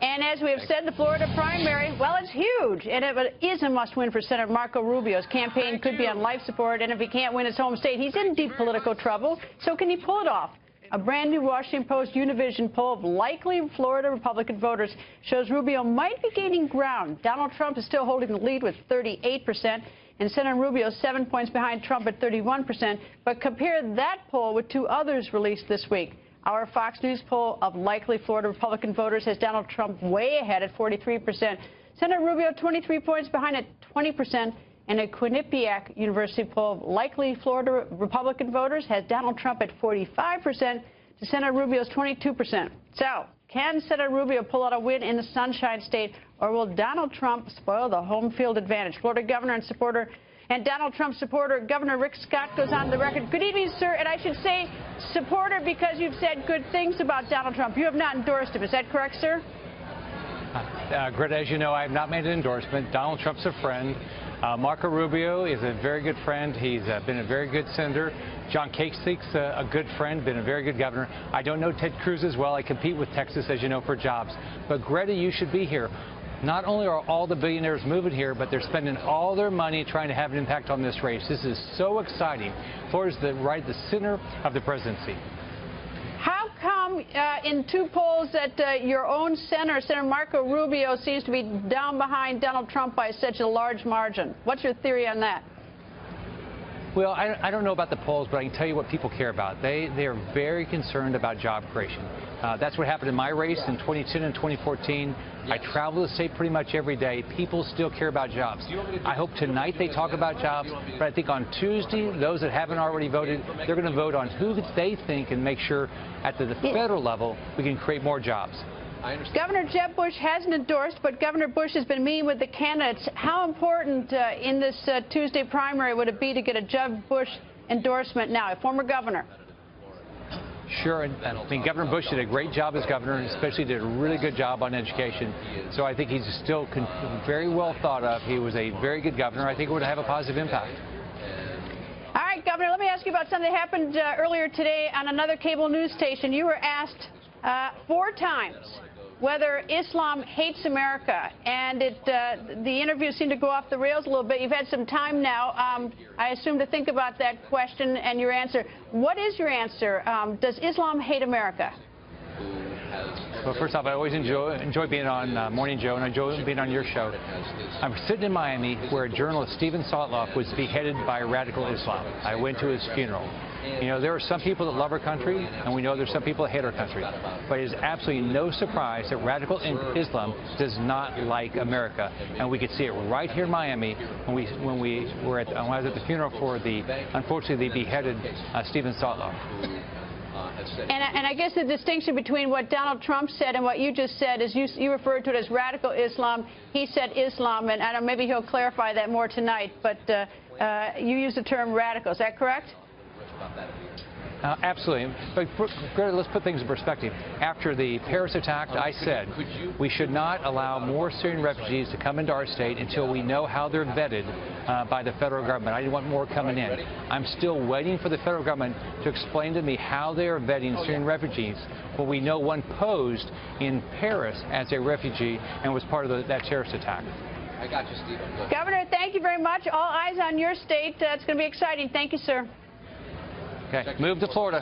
And as we have said, the Florida primary, well, it's huge, and it is a must-win for Senator Marco Rubio's campaign. Could be on life support, and if he can't win his home state, he's in deep political trouble. So can he pull it off? A brand new Washington Post Univision poll of likely Florida Republican voters shows Rubio might be gaining ground. Donald Trump is still holding the lead with 38%, and Senator Rubio is 7 points behind Trump at 31%. But compare that poll with two others released this week. Our Fox News poll of likely Florida Republican voters has Donald Trump way ahead at 43%. Senator Rubio 23 points behind at 20%. And a Quinnipiac University poll of likely Florida Republican voters has Donald Trump at 45% to Senator Rubio's 22%. So, can Senator Rubio pull out a win in the Sunshine State, or will Donald Trump spoil the home field advantage? Florida governor and supporter and Donald Trump supporter Governor Rick Scott goes on the record. Good evening, sir. And I should say supporter because you've said good things about Donald Trump. You have not endorsed him. Is that correct, sir? Greta, as you know, I have not made an endorsement. Donald Trump's a friend. Marco Rubio is a very good friend. He's been a very good senator. John Kasik's a good friend, been a very good governor. I don't know Ted Cruz as well. I compete with Texas, as you know, for jobs. But Greta, you should be here. Not only are all the billionaires moving here, but they're spending all their money trying to have an impact on this race. This is so exciting. Florida's right at the center of the presidency. How come in two polls that your own Senator Marco Rubio seems to be down behind Donald Trump by such a large margin? What's your theory on that? Well, I don't know about the polls, but I can tell you what people care about. They are very concerned about job creation. That's what happened in my race in 2010 and 2014. I travel the state pretty much every day. People still care about jobs. I hope tonight they talk about jobs, but I think on Tuesday, those that haven't already voted, they're going to vote on who they think and make sure at the federal level we can create more jobs. Governor Jeb Bush hasn't endorsed, but Governor Bush has been meeting with the candidates. How important in this Tuesday primary would it be to get a Jeb Bush endorsement now, a former governor? Sure. I mean, Governor Bush did a great job as governor, and especially did a really good job on education. So I think he's still very well thought of. He was a very good governor. I think it would have a positive impact. All right, Governor, let me ask you about something that happened earlier today on another cable news station. You were asked 4 times whether Islam hates America, and the interview seemed to go off the rails a little bit. You've had some time now, I assume, to think about that question and your answer. What is your answer? Does Islam hate America? Well, first off, I always enjoy being on Morning Joe, and I enjoy being on your show. I'm sitting in Miami where journalist Steven Sotloff was beheaded by radical Islam. I went to his funeral. You know, there are some people that love our country, and we know there's some people that hate our country. But it is absolutely no surprise that radical Islam does not like America. And we could see it right here in Miami when I was at the funeral for unfortunately, the beheaded Steven Sotloff. And I guess the distinction between what Donald Trump said and what you just said is you referred to it as radical Islam. He said Islam, and I don't know, maybe he'll clarify that more tonight. But you used the term radical. Is that correct? Absolutely. But Greta, let's put things in perspective. After the Paris attack, I said we should not allow more Syrian refugees to come into our state until we know how they're vetted by the federal government. I didn't want more coming in. I'm still waiting for the federal government to explain to me how they are vetting Syrian refugees. Well, we know one posed in Paris as a refugee and was part of that terrorist attack. I got you, Steve. Governor, thank you very much. All eyes on your state. It's going to be exciting. Thank you, sir. Okay, move to Florida.